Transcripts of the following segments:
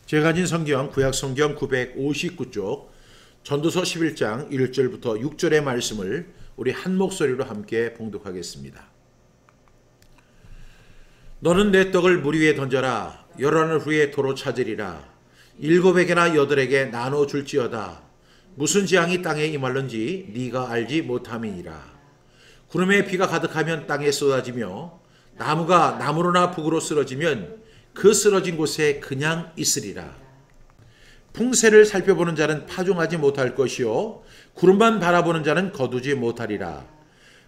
제가 가진 성경 구약성경 959쪽 전도서 11장 1절부터 6절의 말씀을 우리 한 목소리로 함께 봉독하겠습니다. 너는 내 떡을 물 위에 던져라. 열하늘 후에 도로 찾으리라. 7에게나 8에게 나눠줄지어다. 무슨 재앙이 땅에 임할는지 네가 알지 못함이니라. 구름에 비가 가득하면 땅에 쏟아지며 나무가 나무로나 북으로 쓰러지면 그 쓰러진 곳에 그냥 있으리라. 풍세를 살펴보는 자는 파종하지 못할 것이요 구름만 바라보는 자는 거두지 못하리라.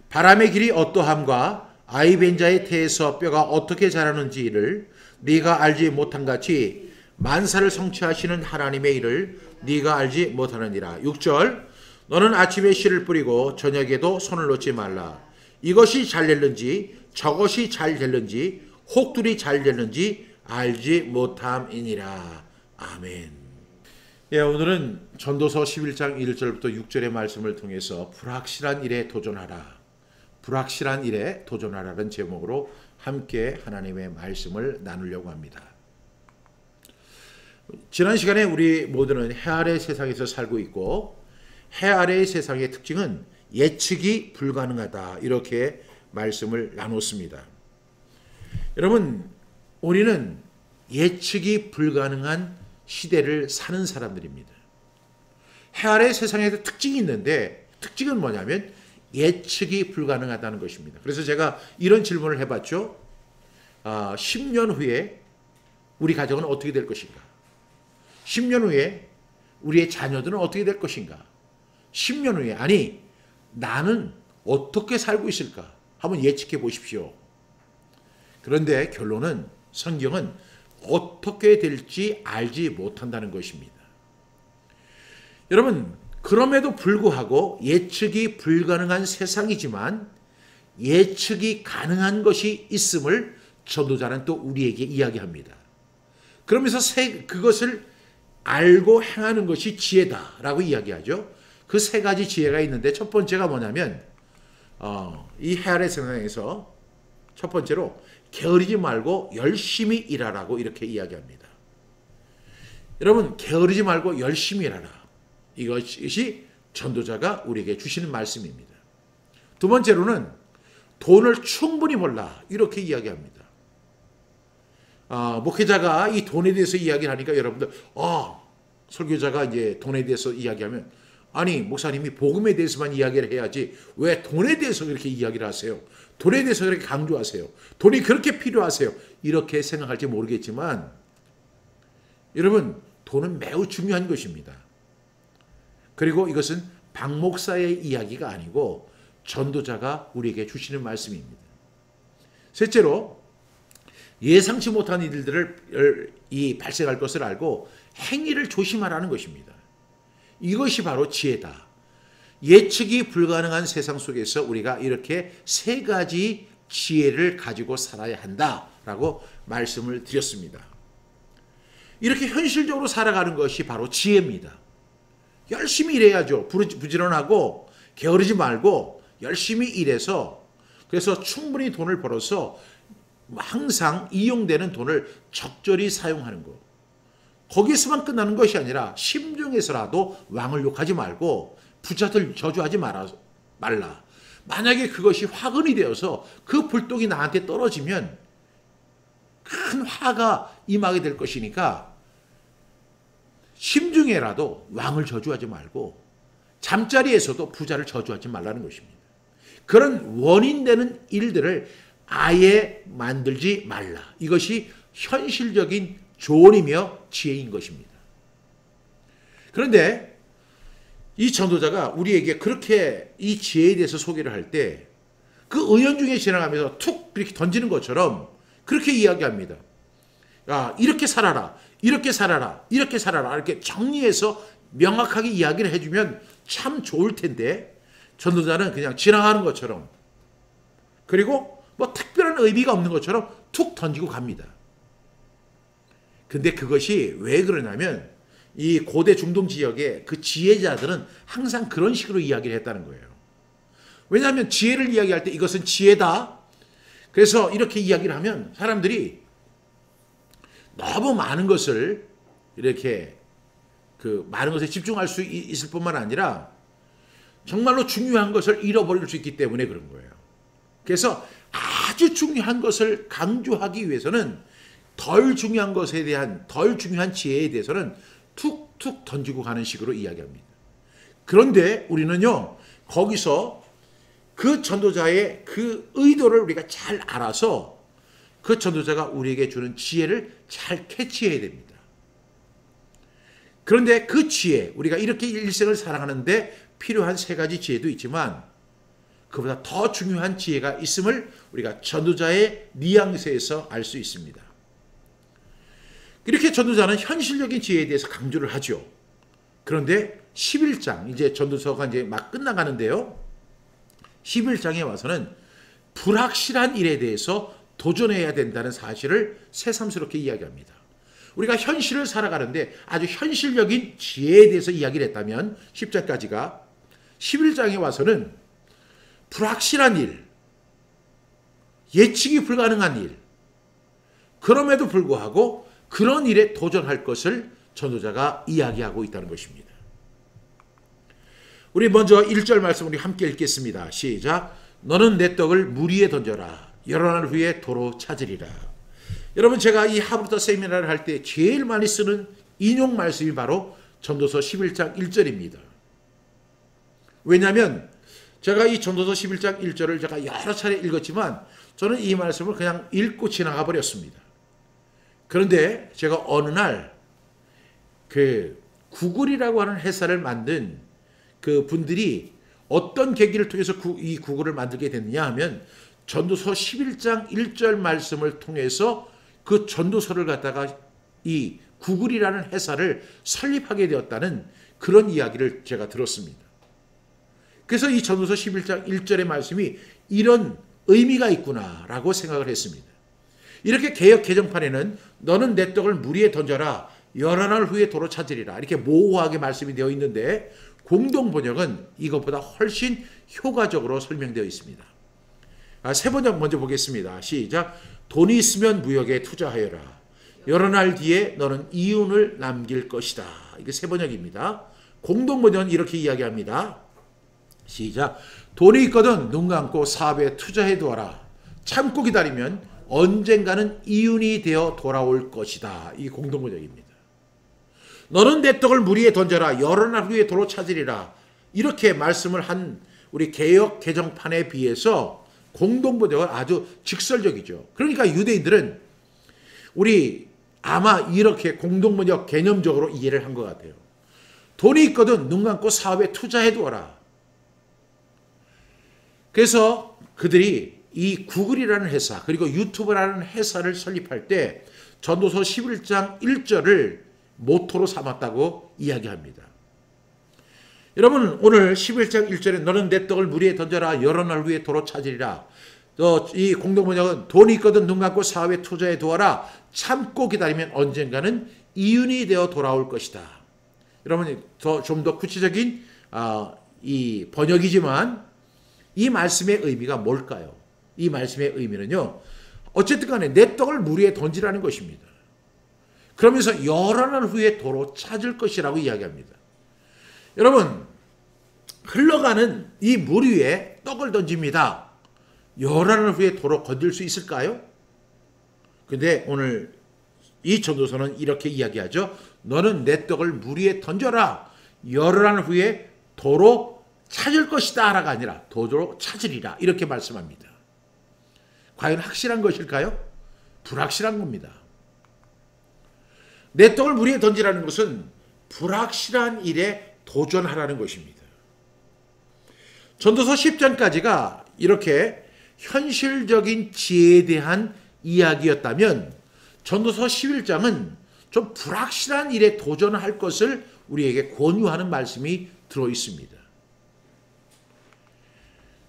바람의 길이 어떠함과 아이벤자의 태에서 뼈가 어떻게 자라는지를 네가 알지 못한 같이 만사를 성취하시는 하나님의 일을 네가 알지 못하느니라. 6절 너는 아침에 씨를 뿌리고 저녁에도 손을 놓지 말라. 이것이 잘 될는지 저것이 잘 될는지 혹들이 잘 될는지 알지 못함이니라. 아멘. 오늘은 전도서 11장 1절부터 6절의 말씀을 통해서 불확실한 일에 도전하라. 불확실한 일에 도전하라는 제목으로 함께 하나님의 말씀을 나누려고 합니다. 지난 시간에 우리 모두는 해 아래 세상에서 살고 있고 해 아래의 세상의 특징은 예측이 불가능하다. 이렇게 말씀을 나눴습니다. 여러분, 우리는 예측이 불가능한 시대를 사는 사람들입니다. 해 아래 세상에도 특징이 있는데 특징은 뭐냐면 예측이 불가능하다는 것입니다. 그래서 제가 이런 질문을 해봤죠. 10년 후에 우리 가정은 어떻게 될 것인가? 10년 후에 우리의 자녀들은 어떻게 될 것인가? 10년 후에 아니 나는 어떻게 살고 있을까? 한번 예측해 보십시오. 그런데 결론은 성경은 어떻게 될지 알지 못한다는 것입니다. 여러분, 그럼에도 불구하고 예측이 불가능한 세상이지만 예측이 가능한 것이 있음을 전도자는 또 우리에게 이야기합니다. 그러면서 그것을 알고 행하는 것이 지혜다라고 이야기하죠. 그 세 가지 지혜가 있는데 첫 번째가 뭐냐면 이 해 아래 세상에서 첫 번째로 게으르지 말고 열심히 일하라고 이렇게 이야기합니다. 여러분, 게으르지 말고 열심히 일하라. 이것이 전도자가 우리에게 주시는 말씀입니다. 두 번째로는 돈을 충분히 벌라. 이렇게 이야기합니다. 목회자가 이 돈에 대해서 이야기를 하니까 여러분들, 설교자가 이제 돈에 대해서 이야기하면, 아니, 목사님이 복음에 대해서만 이야기를 해야지 왜 돈에 대해서 그렇게 이야기를 하세요? 돈에 대해서 그렇게 강조하세요? 돈이 그렇게 필요하세요? 이렇게 생각할지 모르겠지만, 여러분, 돈은 매우 중요한 것입니다. 그리고 이것은 박 목사의 이야기가 아니고 전도자가 우리에게 주시는 말씀입니다. 셋째로, 예상치 못한 일들을 발생할 것을 알고 행위를 조심하라는 것입니다. 이것이 바로 지혜다. 예측이 불가능한 세상 속에서 우리가 이렇게 세 가지 지혜를 가지고 살아야 한다라고 말씀을 드렸습니다. 이렇게 현실적으로 살아가는 것이 바로 지혜입니다. 열심히 일해야죠. 부지런하고 게으르지 말고 열심히 일해서 그래서 충분히 돈을 벌어서 항상 이용되는 돈을 적절히 사용하는 것. 거기서만 끝나는 것이 아니라 심중에서라도 왕을 욕하지 말고 부자들 저주하지 말라. 만약에 그것이 화근이 되어서 그 불똥이 나한테 떨어지면 큰 화가 임하게 될 것이니까 심중에라도 왕을 저주하지 말고 잠자리에서도 부자를 저주하지 말라는 것입니다. 그런 원인되는 일들을 아예 만들지 말라. 이것이 현실적인 조언이며 지혜인 것입니다. 그런데 이 전도자가 우리에게 그렇게 이 지혜에 대해서 소개를 할 때 그 은연중에 지나가면서 툭 이렇게 던지는 것처럼 그렇게 이야기합니다. 야, 이렇게 살아라. 이렇게 살아라. 이렇게 살아라. 이렇게 정리해서 명확하게 이야기를 해주면 참 좋을 텐데 전도자는 그냥 지나가는 것처럼 그리고 뭐 특별한 의미가 없는 것처럼 툭 던지고 갑니다. 근데 그것이 왜 그러냐면 이 고대 중동 지역의 그 지혜자들은 항상 그런 식으로 이야기를 했다는 거예요. 왜냐하면 지혜를 이야기할 때 이것은 지혜다. 그래서 이렇게 이야기를 하면 사람들이 너무 많은 것을 이렇게 그 많은 것에 집중할 수 있을 뿐만 아니라 정말로 중요한 것을 잃어버릴 수 있기 때문에 그런 거예요. 그래서 아주 중요한 것을 강조하기 위해서는 덜 중요한 것에 대한 덜 중요한 지혜에 대해서는 툭툭 던지고 가는 식으로 이야기합니다. 그런데 우리는요, 거기서 그 전도자의 그 의도를 우리가 잘 알아서 그 전도자가 우리에게 주는 지혜를 잘 캐치해야 됩니다. 그런데 그 지혜, 우리가 이렇게 일생을 살아가는데 필요한 세 가지 지혜도 있지만 그보다 더 중요한 지혜가 있음을 우리가 전도자의 뉘앙스에서 알 수 있습니다. 이렇게 전도자는 현실적인 지혜에 대해서 강조를 하죠. 그런데 11장, 이제 전도서가 이제 막 끝나가는데요. 11장에 와서는 불확실한 일에 대해서 도전해야 된다는 사실을 새삼스럽게 이야기합니다. 우리가 현실을 살아가는데 아주 현실적인 지혜에 대해서 이야기를 했다면 10장까지가 11장에 와서는 불확실한 일, 예측이 불가능한 일, 그럼에도 불구하고 그런 일에 도전할 것을 전도자가 이야기하고 있다는 것입니다. 우리 먼저 1절 말씀 우리 함께 읽겠습니다. 시작. 너는 내 떡을 물 위에 던져라. 여러 날 후에 도로 찾으리라. 여러분, 제가 이 하브루타 세미나를 할 때 제일 많이 쓰는 인용 말씀이 바로 전도서 11장 1절입니다. 왜냐하면 제가 이 전도서 11장 1절을 제가 여러 차례 읽었지만 저는 이 말씀을 그냥 읽고 지나가 버렸습니다. 그런데 제가 어느 날 그 구글이라고 하는 회사를 만든 그 분들이 어떤 계기를 통해서 이 구글을 만들게 됐느냐 하면 전도서 11장 1절 말씀을 통해서 그 전도서를 갖다가 이 구글이라는 회사를 설립하게 되었다는 그런 이야기를 제가 들었습니다. 그래서 이 전도서 11장 1절의 말씀이 이런 의미가 있구나라고 생각을 했습니다. 이렇게 개역 개정판에는 너는 내 떡을 물 위에 던져라. 여러 날 후에 도로 찾으리라. 이렇게 모호하게 말씀이 되어 있는데 공동 번역은 이것보다 훨씬 효과적으로 설명되어 있습니다. 세 번역 먼저 보겠습니다. 시작. 돈이 있으면 무역에 투자하여라. 여러 날 뒤에 너는 이윤을 남길 것이다. 이게 세 번역입니다. 공동 번역은 이렇게 이야기합니다. 시작. 돈이 있거든 눈 감고 사업에 투자해 두어라. 참고 기다리면 언젠가는 이윤이 되어 돌아올 것이다. 이 공동 번역입니다. 너는 내 떡을 물 위에 던져라. 여러 날 후에 도로 찾으리라. 이렇게 말씀을 한 우리 개역 개정판에 비해서 공동 번역은 아주 직설적이죠. 그러니까 유대인들은 우리 아마 이렇게 공동 번역 개념적으로 이해를 한 것 같아요. 돈이 있거든 눈 감고 사업에 투자해 두어라. 그래서 그들이 이 구글이라는 회사 그리고 유튜브라는 회사를 설립할 때 전도서 11장 1절을 모토로 삼았다고 이야기합니다. 여러분, 오늘 11장 1절에 너는 내 떡을 물 위에 던져라. 여러 날 후에 도로 찾으리라. 이 공동번역은 돈이 있거든 눈 감고 사업에 투자해 두어라. 참고 기다리면 언젠가는 이윤이 되어 돌아올 것이다. 여러분, 좀 더 구체적인 이 번역이지만 이 말씀의 의미가 뭘까요? 이 말씀의 의미는요, 어쨌든 간에 내 떡을 물 위에 던지라는 것입니다. 그러면서 여러 날 후에 도로 찾을 것이라고 이야기합니다. 여러분, 흘러가는 이 물 위에 떡을 던집니다. 여러 날 후에 도로 건질 수 있을까요? 근데 오늘 이 전도서는 이렇게 이야기하죠. 너는 내 떡을 물 위에 던져라. 여러 날 후에 도로 찾을 것이다 라가 아니라 도로 찾으리라 이렇게 말씀합니다. 과연 확실한 것일까요? 불확실한 겁니다. 내 떡을 물 위에 던지라는 것은 불확실한 일에 도전하라는 것입니다. 전도서 10장까지가 이렇게 현실적인 지혜에 대한 이야기였다면 전도서 11장은 좀 불확실한 일에 도전할 것을 우리에게 권유하는 말씀이 들어 있습니다.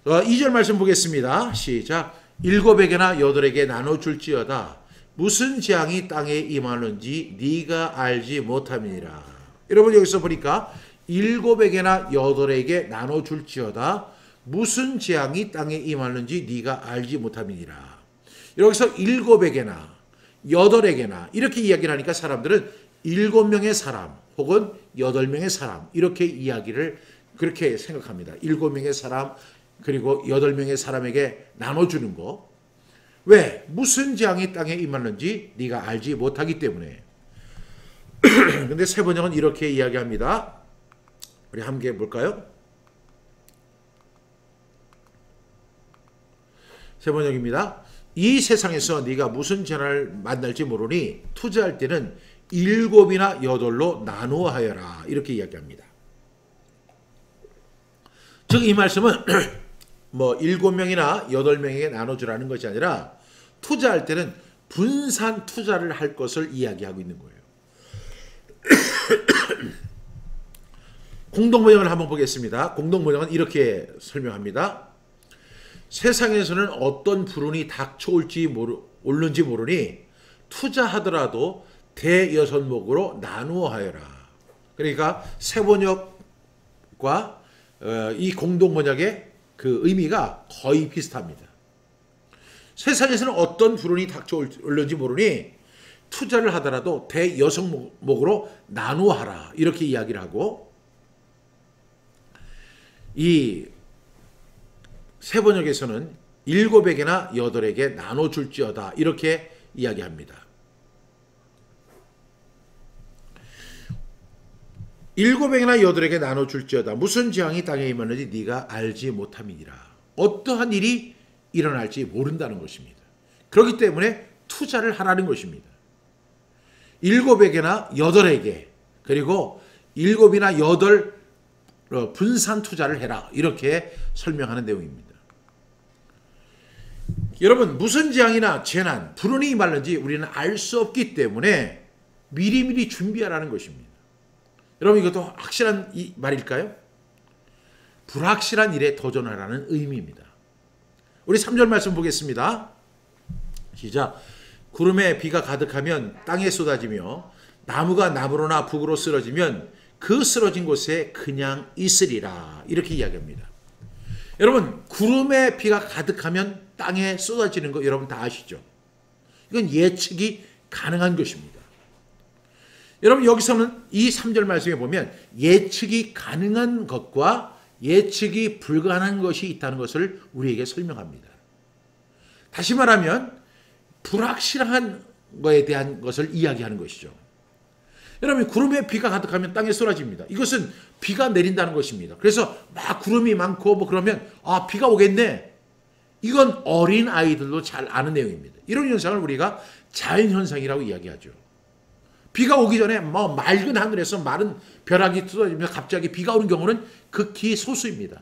2절 말씀 보겠습니다. 시작. 7에게나 8에게 나눠줄지어다. 무슨 재앙이 땅에 임하는지 네가 알지 못함이니라. 여러분, 여기서 보니까 7에게나 8에게 나눠줄지어다. 무슨 재앙이 땅에 임하는지 네가 알지 못함이니라. 여기서 7에게나 8에게나 이렇게 이야기를 하니까 사람들은 7명의 사람 혹은 8명의 사람 이렇게 이야기를 그렇게 생각합니다. 7명의 사람 그리고 8명의 사람에게 나눠주는 거. 왜? 무슨 재앙이 땅에 임하는지 네가 알지 못하기 때문에. 근데 세 번역은 이렇게 이야기합니다. 우리 함께 볼까요? 세 번역입니다. 이 세상에서 네가 무슨 재난을 만날지 모르니 투자할 때는 7이나 8로 나누어 하여라. 이렇게 이야기합니다. 즉 이 말씀은 뭐 7명이나 8명에게 나눠주라는 것이 아니라 투자할 때는 분산 투자를 할 것을 이야기하고 있는 거예요. 공동번역을 한번 보겠습니다. 공동번역은 이렇게 설명합니다. 세상에서는 어떤 불운이 닥쳐올지 올는지 모르니 투자하더라도 대여섯목으로 나누어 하여라. 그러니까 세번역과 이 공동번역의 그 의미가 거의 비슷합니다. 세상에서는 어떤 불운이 닥쳐올는지 모르니 투자를 하더라도 대여섯목으로 나누어 하라. 이렇게 이야기를 하고 이 세번역에서는 7에게나 8에게 나눠줄지어다. 이렇게 이야기합니다. 7에게나 8에게 나눠줄지어다. 무슨 재앙이 땅에 임하는지 네가 알지 못함이니라. 어떠한 일이 일어날지 모른다는 것입니다. 그렇기 때문에 투자를 하라는 것입니다. 7에게나 8에게 그리고 7이나 8 분산 투자를 해라. 이렇게 설명하는 내용입니다. 여러분 무슨 재앙이나 재난, 불운이 임하는지 우리는 알 수 없기 때문에 미리미리 준비하라는 것입니다. 여러분 이것도 확실한 말일까요? 불확실한 일에 도전하라는 의미입니다. 우리 3절 말씀 보겠습니다. 시작. 구름에 비가 가득하면 땅에 쏟아지며 나무가 나무로나 북으로 쓰러지면 그 쓰러진 곳에 그냥 있으리라. 이렇게 이야기합니다. 여러분 구름에 비가 가득하면 땅에 쏟아지는 거 여러분 다 아시죠? 이건 예측이 가능한 것입니다. 여러분 여기서는 이 3절 말씀에 보면 예측이 가능한 것과 예측이 불가능한 것이 있다는 것을 우리에게 설명합니다. 다시 말하면 불확실한 것에 대한 것을 이야기하는 것이죠. 여러분 구름에 비가 가득하면 땅에 쏟아집니다. 이것은 비가 내린다는 것입니다. 그래서 막 구름이 많고 뭐 그러면 비가 오겠네. 이건 어린 아이들도 잘 아는 내용입니다. 이런 현상을 우리가 자연현상이라고 이야기하죠. 비가 오기 전에 뭐 맑은 하늘에서 마른 벼락이 쏟아지면서 갑자기 비가 오는 경우는 극히 소수입니다.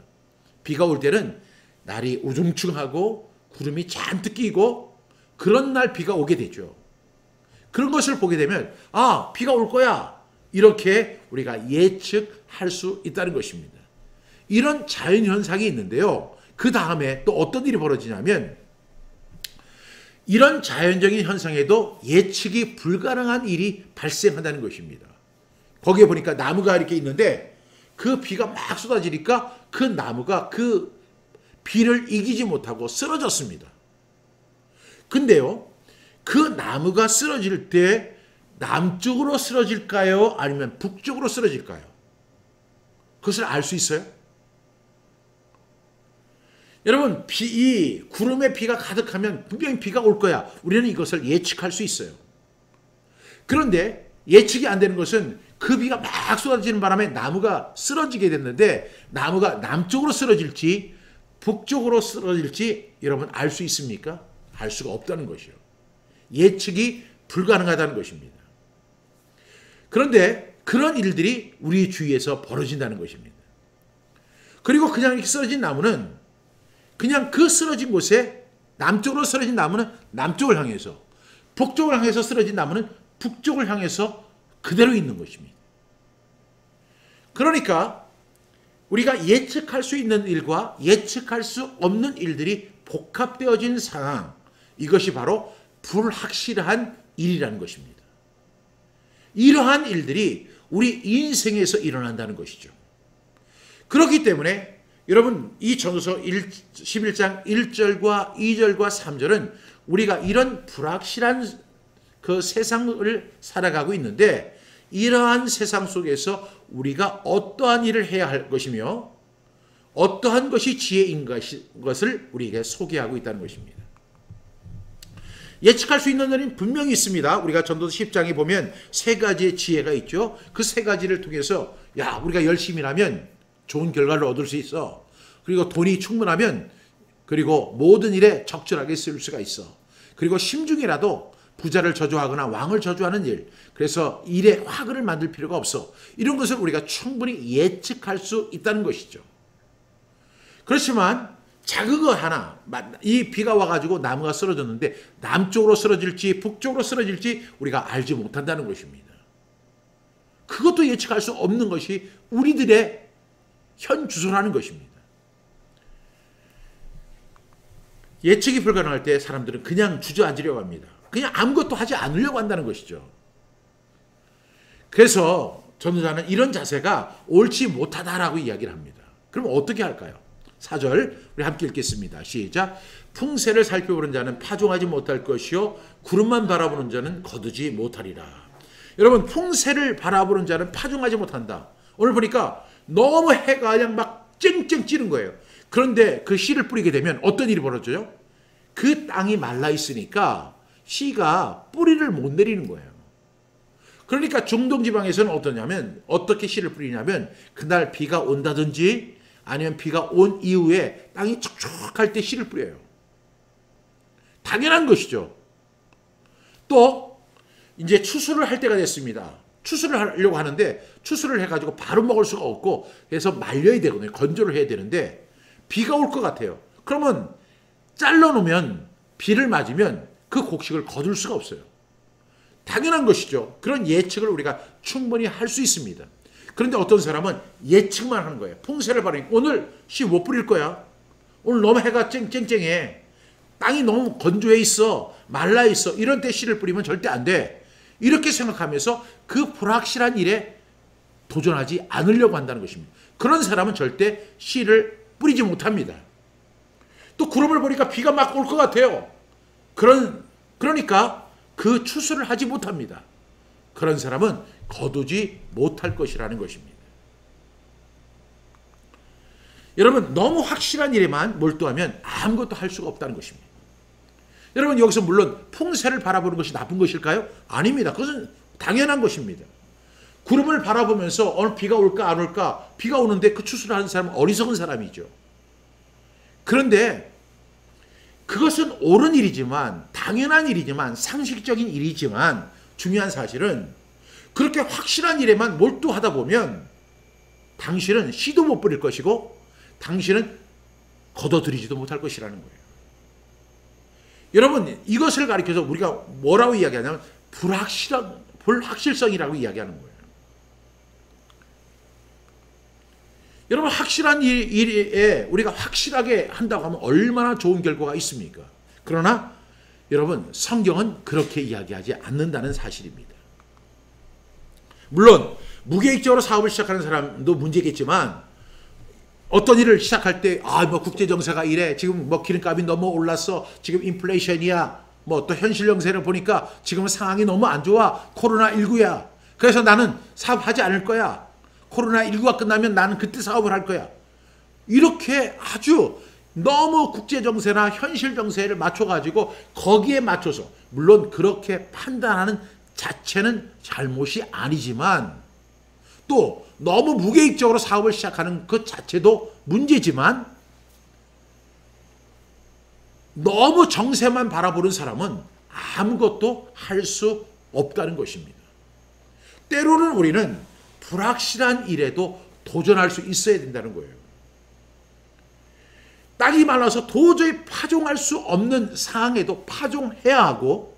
비가 올 때는 날이 우중충하고 구름이 잔뜩 끼고 그런 날 비가 오게 되죠. 그런 것을 보게 되면 비가 올 거야. 이렇게 우리가 예측할 수 있다는 것입니다. 이런 자연현상이 있는데요. 그 다음에 또 어떤 일이 벌어지냐면 이런 자연적인 현상에도 예측이 불가능한 일이 발생한다는 것입니다. 거기에 보니까 나무가 이렇게 있는데 그 비가 막 쏟아지니까 그 나무가 그 비를 이기지 못하고 쓰러졌습니다. 근데요. 그 나무가 쓰러질 때 남쪽으로 쓰러질까요? 아니면 북쪽으로 쓰러질까요? 그것을 알 수 있어요? 여러분 이 구름에 비가 가득하면 분명히 비가 올 거야. 우리는 이것을 예측할 수 있어요. 그런데 예측이 안 되는 것은 그 비가 막 쏟아지는 바람에 나무가 쓰러지게 됐는데 나무가 남쪽으로 쓰러질지 북쪽으로 쓰러질지 여러분 알 수 있습니까? 알 수가 없다는 것이요. 예측이 불가능하다는 것입니다. 그런데 그런 일들이 우리 주위에서 벌어진다는 것입니다. 그리고 그냥 이렇게 쓰러진 나무는 그냥 그 쓰러진 곳에 남쪽으로 쓰러진 나무는 남쪽을 향해서 북쪽을 향해서 쓰러진 나무는 북쪽을 향해서 그대로 있는 것입니다. 그러니까 우리가 예측할 수 있는 일과 예측할 수 없는 일들이 복합되어진 상황, 이것이 바로 불확실한 일이라는 것입니다. 이러한 일들이 우리 인생에서 일어난다는 것이죠. 그렇기 때문에 여러분 이 전도서 11장 1절과 2절과 3절은 우리가 이런 불확실한 그 세상을 살아가고 있는데 이러한 세상 속에서 우리가 어떠한 일을 해야 할 것이며 어떠한 것이 지혜인 것을 우리에게 소개하고 있다는 것입니다. 예측할 수 있는 일은 분명히 있습니다. 우리가 전도서 10장에 보면 세 가지의 지혜가 있죠. 그 세 가지를 통해서 우리가 열심히 하면 좋은 결과를 얻을 수 있어. 그리고 돈이 충분하면 그리고 모든 일에 적절하게 쓸 수가 있어. 그리고 심중이라도 부자를 저주하거나 왕을 저주하는 일, 그래서 일에 화근을 만들 필요가 없어. 이런 것을 우리가 충분히 예측할 수 있다는 것이죠. 그렇지만 작은 거 하나, 이 비가 와가지고 나무가 쓰러졌는데 남쪽으로 쓰러질지 북쪽으로 쓰러질지 우리가 알지 못한다는 것입니다. 그것도 예측할 수 없는 것이 우리들의 현 주소라는 것입니다. 예측이 불가능할 때 사람들은 그냥 주저앉으려고 합니다. 그냥 아무것도 하지 않으려고 한다는 것이죠. 그래서 전도자는 이런 자세가 옳지 못하다라고 이야기를 합니다. 그럼 어떻게 할까요? 4절 우리 함께 읽겠습니다. 시작. 풍세를 살펴보는 자는 파종하지 못할 것이요 구름만 바라보는 자는 거두지 못하리라. 여러분, 풍세를 바라보는 자는 파종하지 못한다. 오늘 보니까 너무 해가 그냥 막 쨍쨍 찌는 거예요. 그런데 그 씨를 뿌리게 되면 어떤 일이 벌어져요? 그 땅이 말라 있으니까 씨가 뿌리를 못 내리는 거예요. 그러니까 중동 지방에서는 어떠냐면 어떻게 씨를 뿌리냐면 그날 비가 온다든지 아니면 비가 온 이후에 땅이 촉촉할 때 씨를 뿌려요. 당연한 것이죠. 또 이제 추수를 할 때가 됐습니다. 추수를 하려고 하는데 추수를 해가지고 바로 먹을 수가 없고 그래서 말려야 되거든요. 건조를 해야 되는데 비가 올 것 같아요. 그러면 잘라놓으면 비를 맞으면 그 곡식을 거둘 수가 없어요. 당연한 것이죠. 그런 예측을 우리가 충분히 할 수 있습니다. 그런데 어떤 사람은 예측만 하는 거예요. 풍세를 바라니까 오늘 씨 못 뿌릴 거야. 오늘 너무 해가 쨍쨍해. 땅이 너무 건조해 있어. 말라 있어. 이런 때 씨를 뿌리면 절대 안 돼. 이렇게 생각하면서 그 불확실한 일에 도전하지 않으려고 한다는 것입니다. 그런 사람은 절대 씨를 뿌리지 못합니다. 또 구름을 보니까 비가 막 올 것 같아요. 그러니까 그 추수를 하지 못합니다. 그런 사람은 거두지 못할 것이라는 것입니다. 여러분, 너무 확실한 일에만 몰두하면 아무것도 할 수가 없다는 것입니다. 여러분, 여기서 물론 풍세를 바라보는 것이 나쁜 것일까요? 아닙니다. 그것은 당연한 것입니다. 구름을 바라보면서 오늘 비가 올까 안 올까, 비가 오는데 그 추수를 하는 사람은 어리석은 사람이죠. 그런데 그것은 옳은 일이지만, 당연한 일이지만, 상식적인 일이지만 중요한 사실은 그렇게 확실한 일에만 몰두하다 보면 당신은 씨도 못 뿌릴 것이고 당신은 걷어들이지도 못할 것이라는 거예요. 여러분, 이것을 가리켜서 우리가 뭐라고 이야기하냐면 불확실성이라고 이야기하는 거예요. 여러분, 확실한 일에 우리가 확실하게 한다고 하면 얼마나 좋은 결과가 있습니까? 그러나 여러분, 성경은 그렇게 이야기하지 않는다는 사실입니다. 물론 무계획적으로 사업을 시작하는 사람도 문제겠지만 어떤 일을 시작할 때 국제 정세가 이래, 지금 기름값이 너무 올랐어, 지금 인플레이션이야, 또 현실 정세를 보니까 지금 상황이 너무 안 좋아, 코로나19야, 그래서 나는 사업하지 않을 거야, 코로나19가 끝나면 나는 그때 사업을 할 거야. 이렇게 아주 너무 국제 정세나 현실 정세를 맞춰가지고 거기에 맞춰서, 물론 그렇게 판단하는 자체는 잘못이 아니지만 또 너무 무계획적으로 사업을 시작하는 그 자체도 문제지만 너무 정세만 바라보는 사람은 아무것도 할 수 없다는 것입니다. 때로는 우리는 불확실한 일에도 도전할 수 있어야 된다는 거예요. 땅이 말라서 도저히 파종할 수 없는 상황에도 파종해야 하고,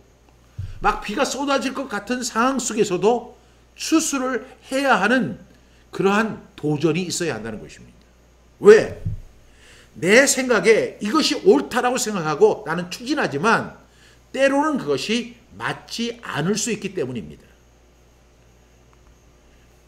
막 비가 쏟아질 것 같은 상황 속에서도 추수를 해야 하는 그러한 도전이 있어야 한다는 것입니다. 왜? 내 생각에 이것이 옳다라고 생각하고 나는 추진하지만 때로는 그것이 맞지 않을 수 있기 때문입니다.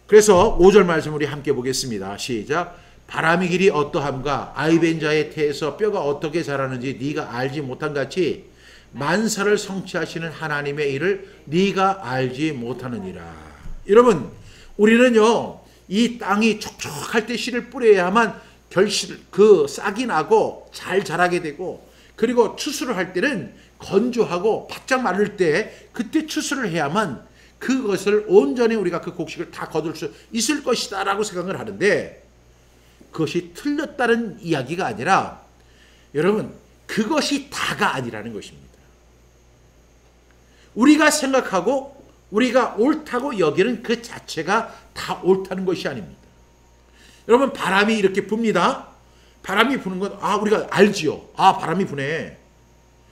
그래서 5절 말씀 우리 함께 보겠습니다. 시작. 바람의 길이 어떠함과 아이벤자의 태에서 뼈가 어떻게 자라는지 네가 알지 못한 같이 만사를 성취하시는 하나님의 일을 네가 알지 못하느니라. 여러분, 우리는요, 이 땅이 촉촉할 때 씨를 뿌려야만 그 싹이 나고 잘 자라게 되고, 그리고 추수를 할 때는 건조하고 바짝 마를 때 그때 추수를 해야만 그것을 온전히 우리가 그 곡식을 다 거둘 수 있을 것이다 라고 생각을 하는데, 그것이 틀렸다는 이야기가 아니라 여러분, 그것이 다가 아니라는 것입니다. 우리가 생각하고 우리가 옳다고 여기는 그 자체가 다 옳다는 것이 아닙니다. 여러분, 바람이 이렇게 붑니다. 바람이 부는 건 우리가 알지요. 바람이 부네.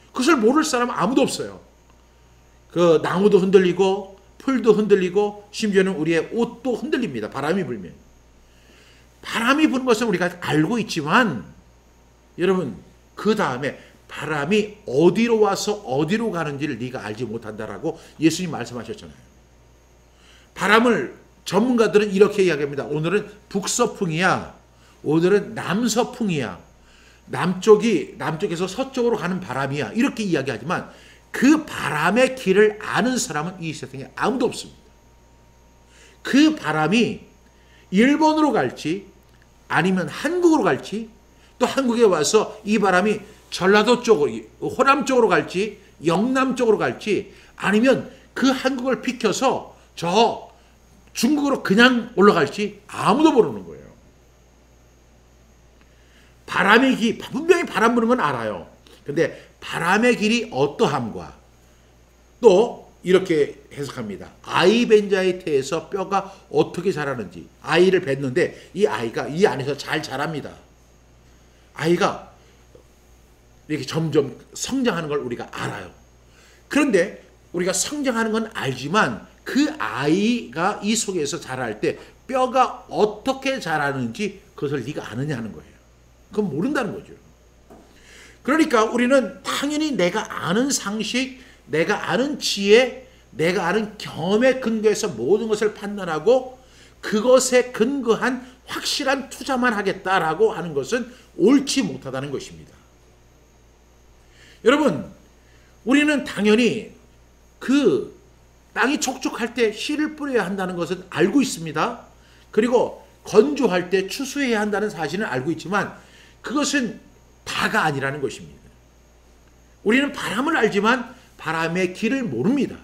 그것을 모를 사람은 아무도 없어요. 그 나무도 흔들리고 풀도 흔들리고 심지어는 우리의 옷도 흔들립니다. 바람이 불면. 바람이 부는 것은 우리가 알고 있지만 여러분, 그 다음에 바람이 어디로 와서 어디로 가는지를 네가 알지 못한다라고 예수님 말씀하셨잖아요. 바람을 전문가들은 이렇게 이야기합니다. 오늘은 북서풍이야. 오늘은 남서풍이야. 남쪽에서 서쪽으로 가는 바람이야. 이렇게 이야기하지만 그 바람의 길을 아는 사람은 이 세상에 아무도 없습니다. 그 바람이 일본으로 갈지 아니면 한국으로 갈지, 또 한국에 와서 이 바람이 전라도 쪽으로, 호남 쪽으로 갈지 영남 쪽으로 갈지, 아니면 그 한국을 비켜서 저 중국으로 그냥 올라갈지 아무도 모르는 거예요. 바람의 길, 분명히 바람 부는 건 알아요. 근데 바람의 길이 어떠함과, 또 이렇게 해석합니다. 아이 벤 자의 태에서 뼈가 어떻게 자라는지. 아이를 뱉는데 이 아이가 이 안에서 잘 자랍니다. 아이가 이렇게 점점 성장하는 걸 우리가 알아요. 그런데 우리가 성장하는 건 알지만 그 아이가 이 속에서 자랄 때 뼈가 어떻게 자라는지 그것을 네가 아느냐 하는 거예요. 그건 모른다는 거죠. 그러니까 우리는 당연히 내가 아는 상식, 내가 아는 지혜, 내가 아는 경험에 근거해서 모든 것을 판단하고 그것에 근거한 확실한 투자만 하겠다라고 하는 것은 옳지 못하다는 것입니다. 여러분, 우리는 당연히 그 땅이 촉촉할 때 씨를 뿌려야 한다는 것은 알고 있습니다. 그리고 건조할 때 추수해야 한다는 사실은 알고 있지만 그것은 다가 아니라는 것입니다. 우리는 바람을 알지만 바람의 길을 모릅니다.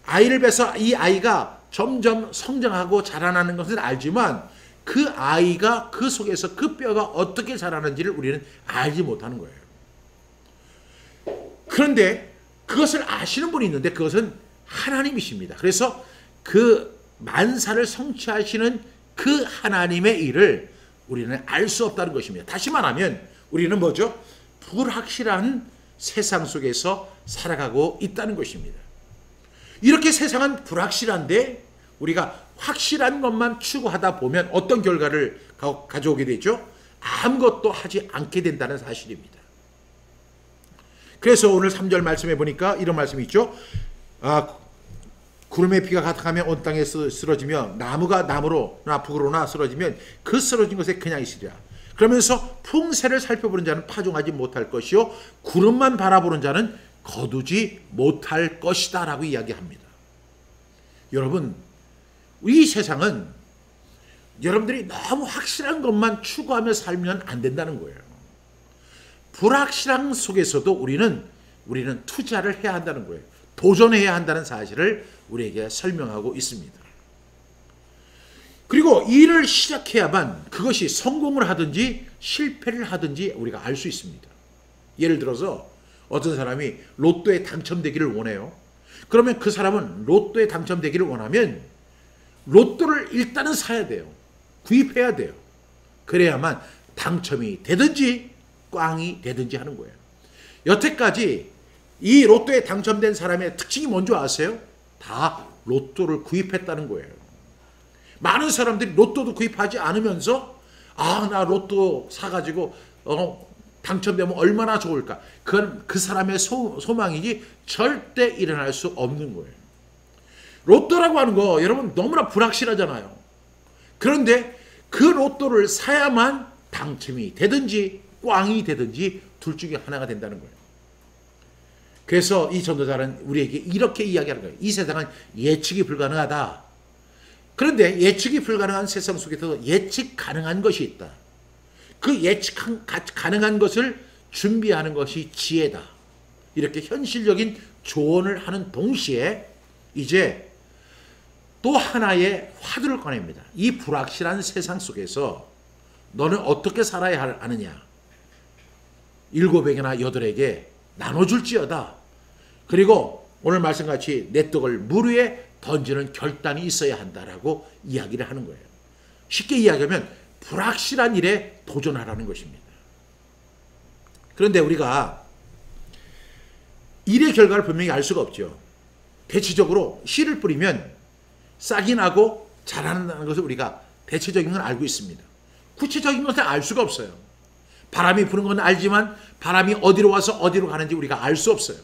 아이를 뵈서 이 아이가 점점 성장하고 자라나는 것은 알지만 그 아이가 그 속에서 그 뼈가 어떻게 자라는지를 우리는 알지 못하는 거예요. 그런데 그것을 아시는 분이 있는데 그것은 하나님이십니다. 그래서 그 만사를 성취하시는 그 하나님의 일을 우리는 알 수 없다는 것입니다. 다시 말하면 우리는 뭐죠? 불확실한 세상 속에서 살아가고 있다는 것입니다. 이렇게 세상은 불확실한데 우리가 확실한 것만 추구하다 보면 어떤 결과를 가져오게 되죠? 아무것도 하지 않게 된다는 사실입니다. 그래서 오늘 3절 말씀해 보니까 이런 말씀이 있죠. 구름의 비가 가득하면 온 땅에 쓰러지며 나무가 나무로나 북으로나 쓰러지면 그 쓰러진 것에 그냥 있으리라. 그러면서 풍세를 살펴보는 자는 파종하지 못할 것이요 구름만 바라보는 자는 거두지 못할 것이다 라고 이야기합니다. 여러분, 이 세상은 여러분들이 너무 확실한 것만 추구하며 살면 안 된다는 거예요. 불확실한 속에서도 우리는 투자를 해야 한다는 거예요. 도전해야 한다는 사실을 우리에게 설명하고 있습니다. 그리고 일을 시작해야만 그것이 성공을 하든지 실패를 하든지 우리가 알 수 있습니다. 예를 들어서 어떤 사람이 로또에 당첨되기를 원해요. 그러면 그 사람은 로또에 당첨되기를 원하면 로또를 일단은 사야 돼요. 구입해야 돼요. 그래야만 당첨이 되든지 꽝이 되든지 하는 거예요. 여태까지 이 로또에 당첨된 사람의 특징이 뭔지 아세요? 다 로또를 구입했다는 거예요. 많은 사람들이 로또도 구입하지 않으면서 나 로또 사가지고 당첨되면 얼마나 좋을까. 그건 그 사람의 소망이지 절대 일어날 수 없는 거예요. 로또라고 하는 거 여러분 너무나 불확실하잖아요. 그런데 그 로또를 사야만 당첨이 되든지 꽝이 되든지 둘 중에 하나가 된다는 거예요. 그래서 이 전도자는 우리에게 이렇게 이야기하는 거예요. 이 세상은 예측이 불가능하다. 그런데 예측이 불가능한 세상 속에서 예측 가능한 것이 있다. 그 예측 가능한 것을 준비하는 것이 지혜다. 이렇게 현실적인 조언을 하는 동시에 이제 또 하나의 화두를 꺼냅니다. 이 불확실한 세상 속에서 너는 어떻게 살아야 하느냐. 7에게나 8에게 나눠줄지어다. 그리고 오늘 말씀같이 내 떡을 물 위에 던지는 결단이 있어야 한다라고 이야기를 하는 거예요. 쉽게 이야기하면 불확실한 일에 도전하라는 것입니다. 그런데 우리가 일의 결과를 분명히 알 수가 없죠. 대체적으로 씨를 뿌리면 싹이 나고 자라는다는 것을 우리가 대체적인 건 알고 있습니다. 구체적인 것은 알 수가 없어요. 바람이 부는 건 알지만 바람이 어디로 와서 어디로 가는지 우리가 알 수 없어요.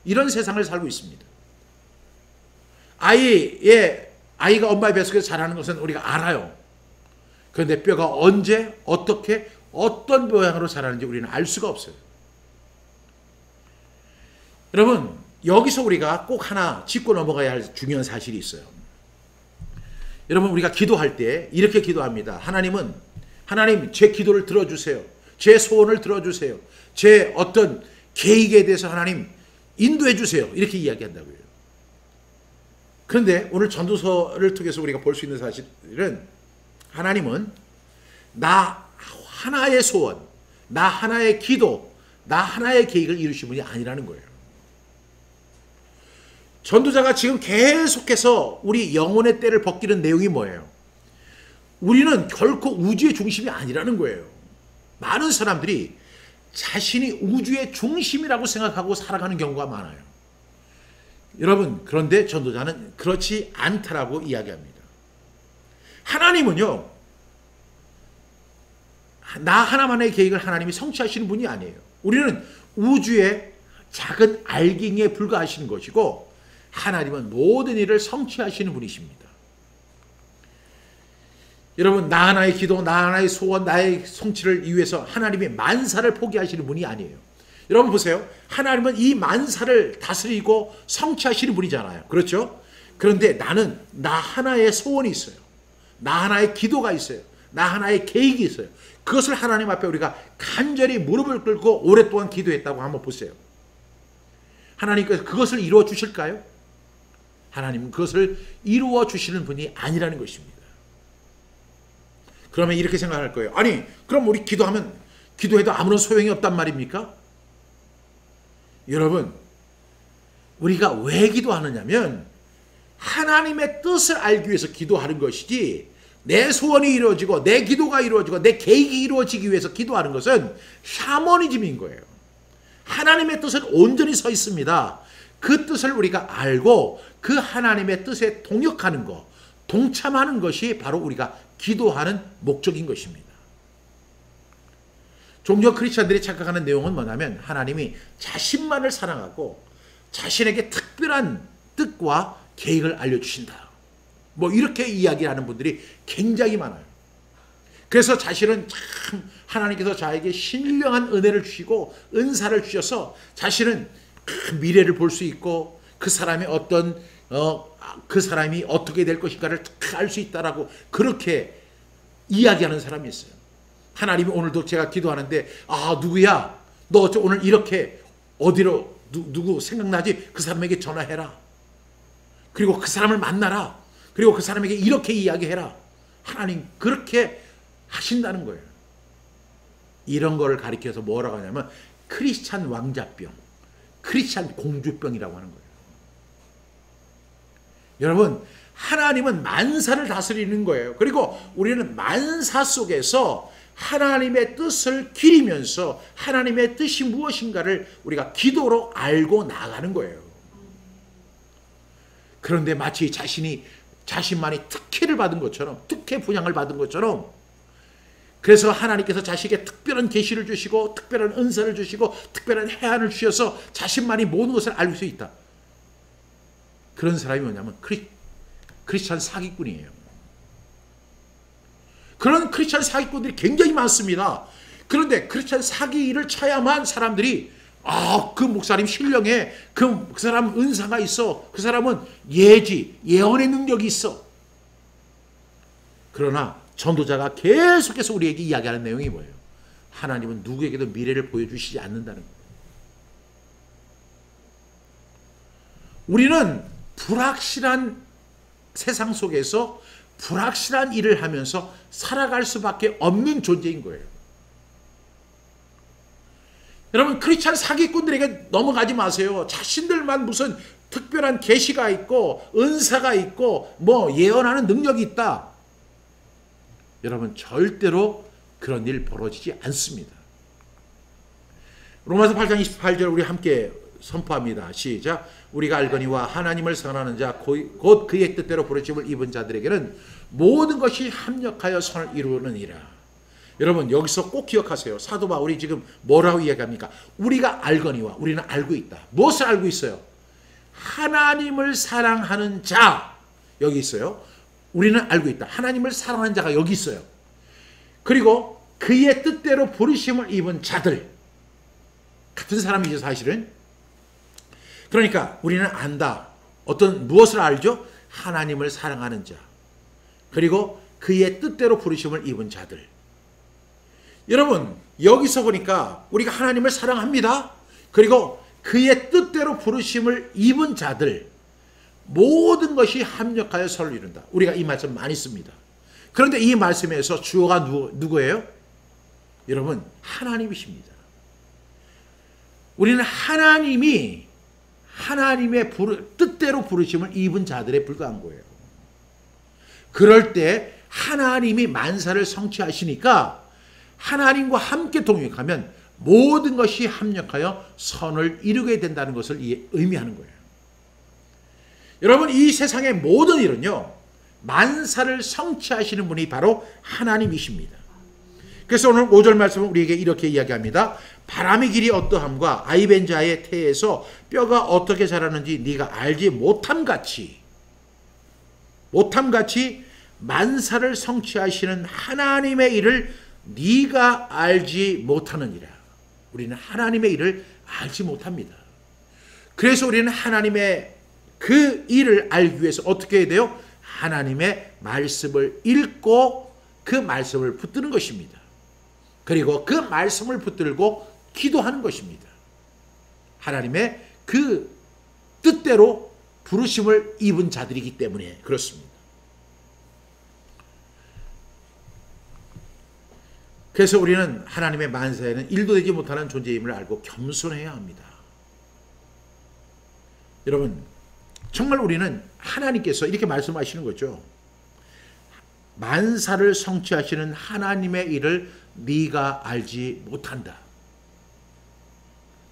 이런 세상을 살고 있습니다. 아이가 엄마의 뱃속에서 자라는 것은 우리가 알아요. 그런데 뼈가 언제 어떻게 어떤 모양으로 자라는지 우리는 알 수가 없어요. 여러분, 여기서 우리가 꼭 하나 짚고 넘어가야 할 중요한 사실이 있어요. 여러분, 우리가 기도할 때 이렇게 기도합니다. 하나님 제 기도를 들어주세요. 제 소원을 들어주세요. 제 어떤 계획에 대해서 하나님 인도해 주세요. 이렇게 이야기한다고요. 그런데 오늘 전도서를 통해서 우리가 볼 수 있는 사실은 하나님은 나 하나의 소원, 나 하나의 기도, 나 하나의 계획을 이루신 분이 아니라는 거예요. 전도자가 지금 계속해서 우리 영혼의 때를 벗기는 내용이 뭐예요? 우리는 결코 우주의 중심이 아니라는 거예요. 많은 사람들이 자신이 우주의 중심이라고 생각하고 살아가는 경우가 많아요. 여러분, 그런데 전도자는 그렇지 않다라고 이야기합니다. 하나님은요, 나 하나만의 계획을 하나님이 성취하시는 분이 아니에요. 우리는 우주의 작은 알갱이에 불과하시는 것이고 하나님은 모든 일을 성취하시는 분이십니다. 여러분, 나 하나의 기도, 나 하나의 소원, 나의 성취를 위해서 하나님이 만사를 포기하시는 분이 아니에요. 여러분 보세요. 하나님은 이 만사를 다스리고 성취하시는 분이잖아요. 그렇죠? 그런데 나는 나 하나의 소원이 있어요. 나 하나의 기도가 있어요. 나 하나의 계획이 있어요. 그것을 하나님 앞에 우리가 간절히 무릎을 꿇고 오랫동안 기도했다고 한번 보세요. 하나님께서 그것을 이루어 주실까요? 하나님은 그것을 이루어 주시는 분이 아니라는 것입니다. 그러면 이렇게 생각할 거예요. 아니, 그럼 우리 기도해도 아무런 소용이 없단 말입니까? 여러분, 우리가 왜 기도하느냐면 하나님의 뜻을 알기 위해서 기도하는 것이지, 내 소원이 이루어지고 내 기도가 이루어지고 내 계획이 이루어지기 위해서 기도하는 것은 샤머니즘인 거예요. 하나님의 뜻은 온전히 서 있습니다. 그 뜻을 우리가 알고 그 하나님의 뜻에 동역하는 것, 동참하는 것이 바로 우리가 기도하는 목적인 것입니다. 종종 크리스찬들이 착각하는 내용은 뭐냐면 하나님이 자신만을 사랑하고 자신에게 특별한 뜻과 계획을 알려주신다. 뭐 이렇게 이야기하는 분들이 굉장히 많아요. 그래서 자신은 참 하나님께서 자에게 신령한 은혜를 주시고 은사를 주셔서 자신은 미래를 볼 수 있고 그 사람의 그 사람이 어떻게 될 것인가를 알 수 있다라고 그렇게 이야기하는 사람이 있어요. 하나님이 오늘도 제가 기도하는데, 누구야? 너 오늘 이렇게 어디로 누구 생각나지? 그 사람에게 전화해라. 그리고 그 사람을 만나라. 그리고 그 사람에게 이렇게 이야기해라. 하나님 그렇게 하신다는 거예요. 이런 거를 가리켜서 뭐라고 하냐면 크리스찬 왕자병, 크리스찬 공주병이라고 하는 거예요. 여러분, 하나님은 만사를 다스리는 거예요. 그리고 우리는 만사 속에서 하나님의 뜻을 기리면서 하나님의 뜻이 무엇인가를 우리가 기도로 알고 나가는 거예요. 그런데 마치 자신만이 특혜를 받은 것처럼, 특혜 분양을 받은 것처럼, 그래서 하나님께서 자신에게 특별한 계시를 주시고 특별한 은사를 주시고 특별한 해안을 주셔서 자신만이 모든 것을 알 수 있다. 그런 사람이 뭐냐면 크리스찬 사기꾼이에요. 그런 크리스찬 사기꾼들이 굉장히 많습니다. 그런데 크리스찬 사기를 쳐야만 사람들이 그 목사님 신령해, 그 사람 은사가 있어, 그 사람은 예언의 능력이 있어, 그러나 전도자가 계속해서 우리에게 이야기하는 내용이 뭐예요? 하나님은 누구에게도 미래를 보여주시지 않는다는 거예요. 우리는 불확실한 세상 속에서 불확실한 일을 하면서 살아갈 수밖에 없는 존재인 거예요. 여러분, 크리스찬 사기꾼들에게 넘어가지 마세요. 자신들만 무슨 특별한 계시가 있고 은사가 있고 뭐 예언하는 능력이 있다. 여러분, 절대로 그런 일 벌어지지 않습니다. 로마서 8장 28절 우리 함께 선포합니다. 시작. 우리가 알거니와 하나님을 사랑하는 자 곧 그의 뜻대로 부르심을 입은 자들에게는 모든 것이 합력하여 선을 이루느니라. 여러분, 여기서 꼭 기억하세요. 사도 바울이 지금 뭐라고 이야기합니까? 우리가 알거니와, 우리는 알고 있다. 무엇을 알고 있어요? 하나님을 사랑하는 자, 여기 있어요. 우리는 알고 있다. 하나님을 사랑하는 자가 여기 있어요. 그리고 그의 뜻대로 부르심을 입은 자들, 같은 사람이죠 사실은. 그러니까 우리는 안다. 무엇을 알죠? 하나님을 사랑하는 자, 그리고 그의 뜻대로 부르심을 입은 자들. 여러분, 여기서 보니까 우리가 하나님을 사랑합니다. 그리고 그의 뜻대로 부르심을 입은 자들, 모든 것이 합력하여 선을 이룬다. 우리가 이 말씀 많이 씁니다. 그런데 이 말씀에서 주어가 누구예요? 여러분, 하나님이십니다. 우리는 하나님의 뜻대로 부르심을 입은 자들에 불과한 거예요. 그럴 때 하나님이 만사를 성취하시니까 하나님과 함께 동역하면 모든 것이 합력하여 선을 이루게 된다는 것을 의미하는 거예요. 여러분, 이 세상의 모든 일은요, 만사를 성취하시는 분이 바로 하나님이십니다. 그래서 오늘 5절 말씀은 우리에게 이렇게 이야기합니다. 바람의 길이 어떠함과 아이벤자의 태에서 뼈가 어떻게 자라는지 네가 알지 못함같이 만사를 성취하시는 하나님의 일을 네가 알지 못하느니라. 우리는 하나님의 일을 알지 못합니다. 그래서 우리는 하나님의 그 일을 알기 위해서 어떻게 해야 돼요? 하나님의 말씀을 읽고 그 말씀을 붙드는 것입니다. 그리고 그 말씀을 붙들고 기도하는 것입니다. 하나님의 그 뜻대로 부르심을 입은 자들이기 때문에 그렇습니다. 그래서 우리는 하나님의 만사에는 일도 되지 못하는 존재임을 알고 겸손해야 합니다. 여러분, 정말 우리는 하나님께서 이렇게 말씀하시는 거죠. 만사를 성취하시는 하나님의 일을 네가 알지 못한다.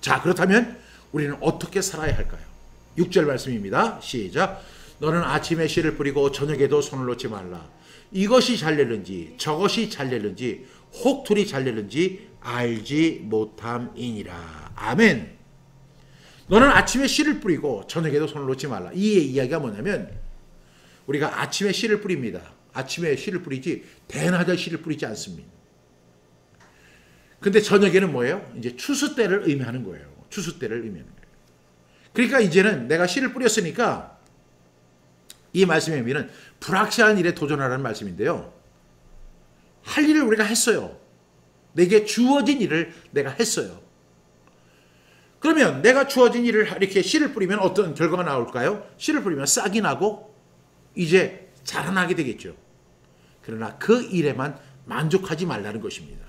자, 그렇다면 우리는 어떻게 살아야 할까요? 6절 말씀입니다. 시작. 너는 아침에 씨를 뿌리고 저녁에도 손을 놓지 말라. 이것이 잘 되는지 저것이 잘 되는지 혹 둘이 잘 되는지 알지 못함이니라. 아멘. 너는 아침에 씨를 뿌리고 저녁에도 손을 놓지 말라. 이 이야기가 뭐냐면 우리가 아침에 씨를 뿌립니다. 아침에 씨를 뿌리지 대낮에 씨를 뿌리지 않습니다. 근데 저녁에는 뭐예요? 이제 추수 때를 의미하는 거예요. 추수 때를 의미하는 거예요. 그러니까 이제는 내가 씨를 뿌렸으니까 이 말씀의 의미는 불확실한 일에 도전하라는 말씀인데요. 할 일을 우리가 했어요. 내게 주어진 일을 내가 했어요. 그러면 내가 주어진 일을 이렇게 씨를 뿌리면 어떤 결과가 나올까요? 씨를 뿌리면 싹이 나고 이제 자라나게 되겠죠. 그러나 그 일에만 만족하지 말라는 것입니다.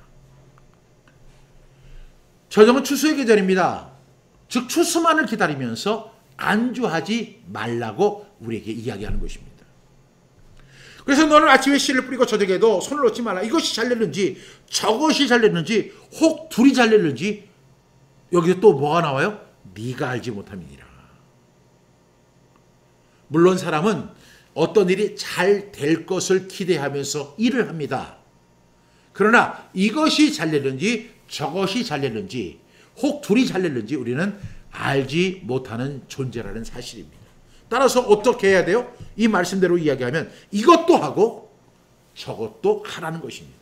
저녁은 추수의 계절입니다. 즉 추수만을 기다리면서 안주하지 말라고 우리에게 이야기하는 것입니다. 그래서 너는 아침에 씨를 뿌리고 저녁에도 손을 놓지 말라. 이것이 잘 됐는지 저것이 잘 됐는지 혹 둘이 잘 됐는지 여기서 또 뭐가 나와요? 네가 알지 못함이니라. 물론 사람은 어떤 일이 잘 될 것을 기대하면서 일을 합니다. 그러나 이것이 잘 됐는지 저것이 잘 됐는지 혹 둘이 잘 됐는지 우리는 알지 못하는 존재라는 사실입니다. 따라서 어떻게 해야 돼요? 이 말씀대로 이야기하면 이것도 하고 저것도 하라는 것입니다.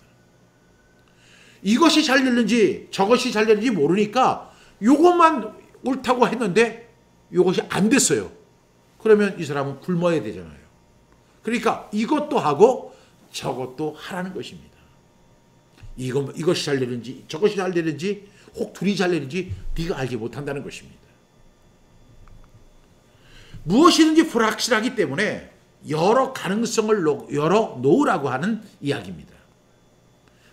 이것이 잘 됐는지 저것이 잘 됐는지 모르니까 이것만 옳다고 했는데 이것이 안 됐어요. 그러면 이 사람은 굶어야 되잖아요. 그러니까 이것도 하고 저것도 하라는 것입니다. 이것이 잘 되는지 저것이 잘 되는지 혹 둘이 잘 되는지 네가 알지 못한다는 것입니다. 무엇이든지 불확실하기 때문에 여러 가능성을 열어놓으라고 하는 이야기입니다.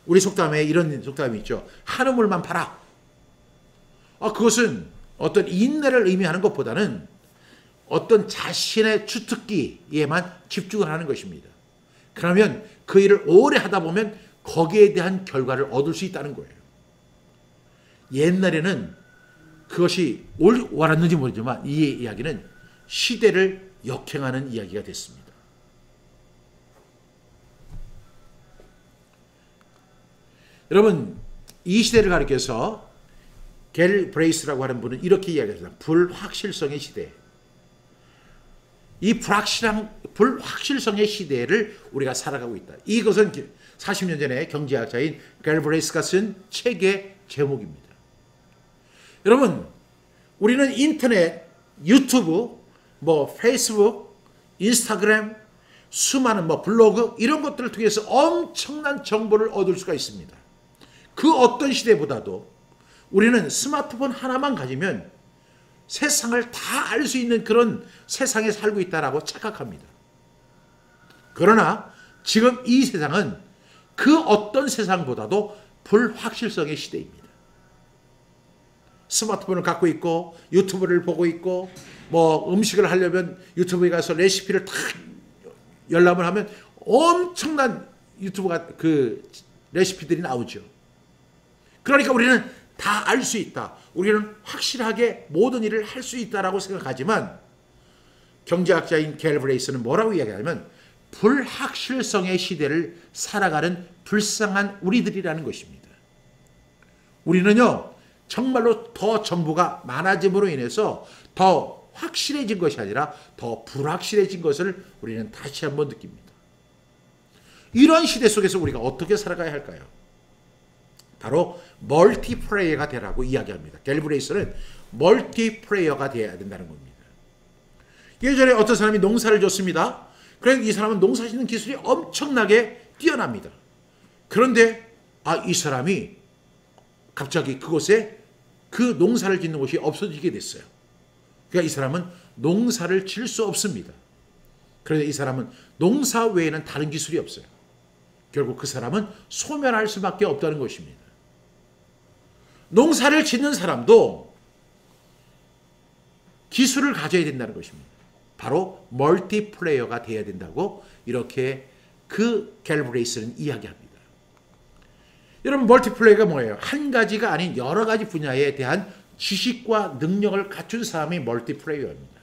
우리 속담에 이런 속담이 있죠. 한우물만 팔아. 그것은 어떤 인내를 의미하는 것보다는 어떤 자신의 주특기에만 집중을 하는 것입니다. 그러면 그 일을 오래 하다 보면 거기에 대한 결과를 얻을 수 있다는 거예요. 옛날에는 그것이 옳았는지 모르지만 이 이야기는 시대를 역행하는 이야기가 됐습니다. 여러분, 이 시대를 가리켜서 겔 브레이스라고 하는 분은 이렇게 이야기합니다. 불확실성의 시대. 이 불확실성의 시대를 우리가 살아가고 있다. 이것은 40년 전에 경제학자인 겔 브레이스가 쓴 책의 제목입니다. 여러분, 우리는 인터넷, 유튜브, 페이스북, 인스타그램, 수많은 블로그 이런 것들을 통해서 엄청난 정보를 얻을 수가 있습니다. 그 어떤 시대보다도 우리는 스마트폰 하나만 가지면 세상을 다 알 수 있는 그런 세상에 살고 있다라고 착각합니다. 그러나 지금 이 세상은 그 어떤 세상보다도 불확실성의 시대입니다. 스마트폰을 갖고 있고 유튜브를 보고 있고 음식을 하려면 유튜브에 가서 레시피를 탁 열람을 하면 엄청난 유튜브가 그 레시피들이 나오죠. 그러니까 우리는 다 알 수 있다. 우리는 확실하게 모든 일을 할 수 있다라고 생각하지만 경제학자인 겔 브레이스는 뭐라고 이야기하냐면 불확실성의 시대를 살아가는 불쌍한 우리들이라는 것입니다. 우리는요 정말로 더 정보가 많아짐으로 인해서 더 확실해진 것이 아니라 더 불확실해진 것을 우리는 다시 한번 느낍니다. 이런 시대 속에서 우리가 어떻게 살아가야 할까요? 바로 멀티플레이어가 되라고 이야기합니다. 겔 브레이스는 멀티플레이어가 되어야 된다는 겁니다. 예전에 어떤 사람이 농사를 졌습니다. 그래서 이 사람은 농사 짓는 기술이 엄청나게 뛰어납니다. 그런데 이 사람이 갑자기 그곳에 그 농사를 짓는 곳이 없어지게 됐어요. 그러니까 이 사람은 농사를 질 수 없습니다. 그런데 이 사람은 농사 외에는 다른 기술이 없어요. 결국 그 사람은 소멸할 수밖에 없다는 것입니다. 농사를 짓는 사람도 기술을 가져야 된다는 것입니다. 바로 멀티플레이어가 되어야 된다고 이렇게 그 겔 브레이스는 이야기합니다. 여러분, 멀티플레이어가 뭐예요? 한 가지가 아닌 여러 가지 분야에 대한 지식과 능력을 갖춘 사람이 멀티플레이어입니다.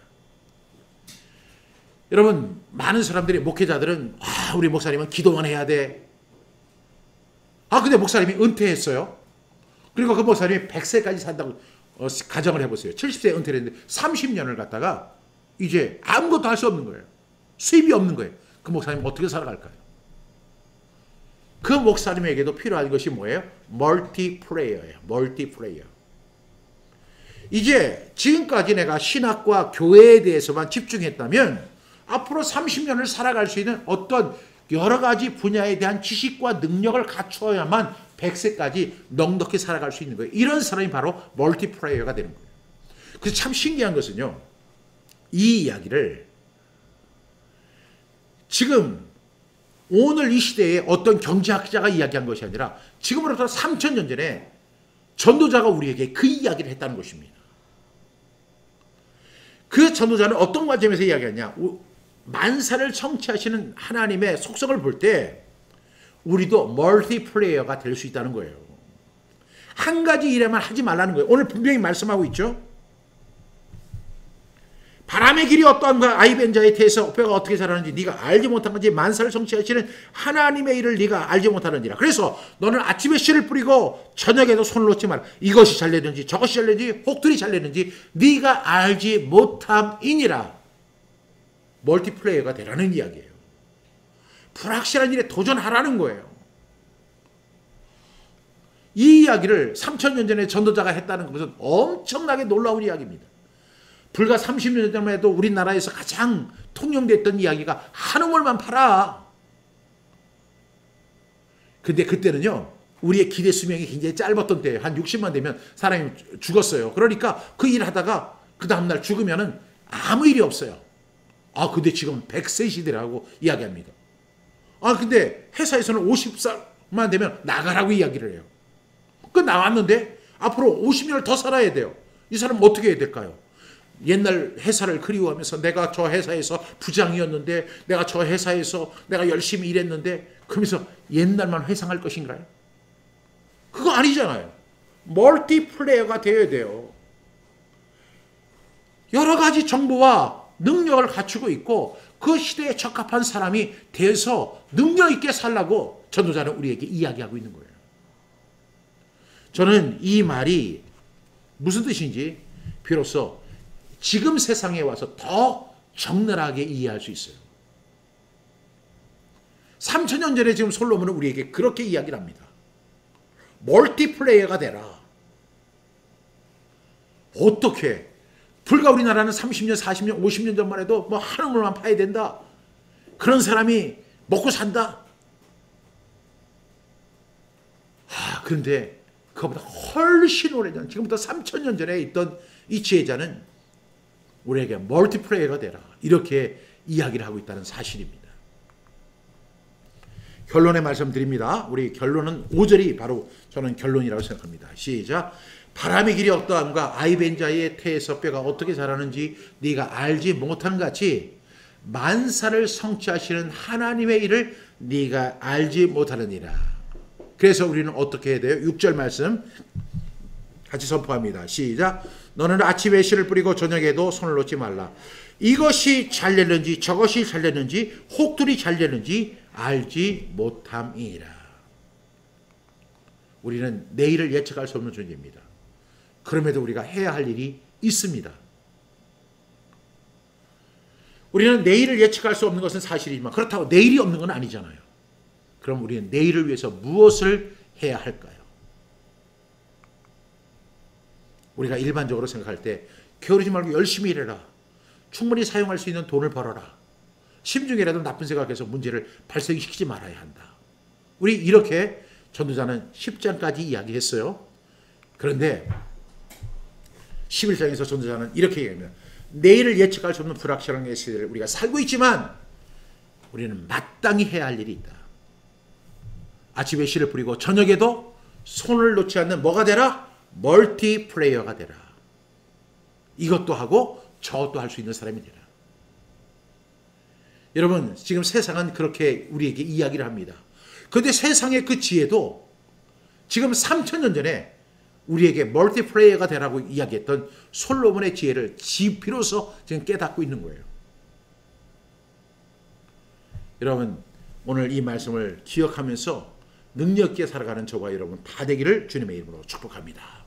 여러분, 많은 사람들이 목회자들은 우리 목사님은 기도만 해야 돼. 근데 목사님이 은퇴했어요. 그리고 그 목사님이 100세까지 산다고 가정을 해보세요. 70세에 은퇴를 했는데 30년을 갖다가 이제 아무것도 할 수 없는 거예요. 수입이 없는 거예요. 그 목사님 어떻게 살아갈까요? 그 목사님에게도 필요한 것이 뭐예요? 멀티플레이어예요. 멀티플레이어. 이제 지금까지 내가 신학과 교회에 대해서만 집중했다면 앞으로 30년을 살아갈 수 있는 어떤 여러 가지 분야에 대한 지식과 능력을 갖추어야만 100세까지 넉넉히 살아갈 수 있는 거예요. 이런 사람이 바로 멀티플레이어가 되는 거예요. 그래서 참 신기한 것은요. 이 이야기를 지금 오늘 이 시대에 어떤 경제학자가 이야기한 것이 아니라 지금으로부터 3000년 전에 전도자가 우리에게 그 이야기를 했다는 것입니다. 그 전도자는 어떤 관점에서 이야기하냐. 만사를 성취하시는 하나님의 속성을 볼 때 우리도 멀티플레이어가 될 수 있다는 거예요. 한 가지 일에만 하지 말라는 거예요. 오늘 분명히 말씀하고 있죠. 바람의 길이 어떠한가 아이벤자의 태에서 뼈가 어떻게 자라는지 네가 알지 못한 건지 만사를 성취하시는 하나님의 일을 네가 알지 못하는지라. 그래서 너는 아침에 씨를 뿌리고 저녁에도 손을 놓지 마라. 이것이 잘 되는지 저것이 잘 되는지 혹들이 잘 되는지 네가 알지 못함이니라. 멀티플레이어가 되라는 이야기예요. 불확실한 일에 도전하라는 거예요. 이 이야기를 3000년 전에 전도자가 했다는 것은 엄청나게 놀라운 이야기입니다. 불과 30년 전만 해도 우리나라에서 가장 통용됐던 이야기가 한우물만 팔아. 근데 그때는요, 우리의 기대 수명이 굉장히 짧았던 때예요. 한 60만 되면 사람이 죽었어요. 그러니까 그 일 하다가 그 다음날 죽으면은 아무 일이 없어요. 근데 지금 100세 시대라고 이야기합니다. 근데 회사에서는 50살만 되면 나가라고 이야기를 해요. 나왔는데 앞으로 50년을 더 살아야 돼요. 이 사람은 어떻게 해야 될까요? 옛날 회사를 그리워하면서 내가 저 회사에서 부장이었는데, 내가 저 회사에서 내가 열심히 일했는데, 그러면서 옛날만 회상할 것인가요? 그거 아니잖아요. 멀티플레이어가 되어야 돼요. 여러 가지 정보와 능력을 갖추고 있고 그 시대에 적합한 사람이 돼서 능력 있게 살라고 전도자는 우리에게 이야기하고 있는 거예요. 저는 이 말이 무슨 뜻인지 비로소 지금 세상에 와서 더 적나라하게 이해할 수 있어요. 3000년 전에 지금 솔로몬은 우리에게 그렇게 이야기를 합니다. 멀티플레이어가 되라. 어떻게? 불과 우리나라는 30년, 40년, 50년 전만 해도 뭐 한우물만 파야 된다. 그런 사람이 먹고 산다. 그런데 그거보다 훨씬 오래전, 지금부터 3000년 전에 있던 이 지혜자는 우리에게 멀티플레이어가 되라. 이렇게 이야기를 하고 있다는 사실입니다. 결론의 말씀드립니다. 우리 결론은 5절이 바로 저는 결론이라고 생각합니다. 시작. 바람의 길이 어떠함과 아이벤자의 태에서 뼈가 어떻게 자라는지 네가 알지 못한 같이 만사를 성취하시는 하나님의 일을 네가 알지 못하느니라. 그래서 우리는 어떻게 해야 돼요? 6절 말씀 같이 선포합니다. 시작. 너는 아침에 씨를 뿌리고 저녁에도 손을 놓지 말라. 이것이 잘 되는지 저것이 잘 되는지 혹들이 잘 되는지 알지 못함이니라. 우리는 내일을 예측할 수 없는 존재입니다. 그럼에도 우리가 해야 할 일이 있습니다. 우리는 내일을 예측할 수 없는 것은 사실이지만 그렇다고 내일이 없는 건 아니잖아요. 그럼 우리는 내일을 위해서 무엇을 해야 할까요? 우리가 일반적으로 생각할 때 게으르지 말고 열심히 일해라. 충분히 사용할 수 있는 돈을 벌어라. 심중이라도 나쁜 생각해서 문제를 발생시키지 말아야 한다. 우리 이렇게 전도자는 10장까지 이야기했어요. 그런데 11장에서 전도자는 이렇게 얘기합니다. 내일을 예측할 수 없는 불확실한 시대를 우리가 살고 있지만 우리는 마땅히 해야 할 일이 있다. 아침에 씨를 뿌리고 저녁에도 손을 놓지 않는 뭐가 되라? 멀티플레이어가 되라. 이것도 하고 저것도 할 수 있는 사람이 되라. 여러분, 지금 세상은 그렇게 우리에게 이야기를 합니다. 그런데 세상의 그 지혜도 지금 3000년 전에 우리에게 멀티플레이어가 되라고 이야기했던 솔로몬의 지혜를 비로소 지금 깨닫고 있는 거예요. 여러분, 오늘 이 말씀을 기억하면서 능력 있게 살아가는 저와 여러분 다 되기를 주님의 이름으로 축복합니다.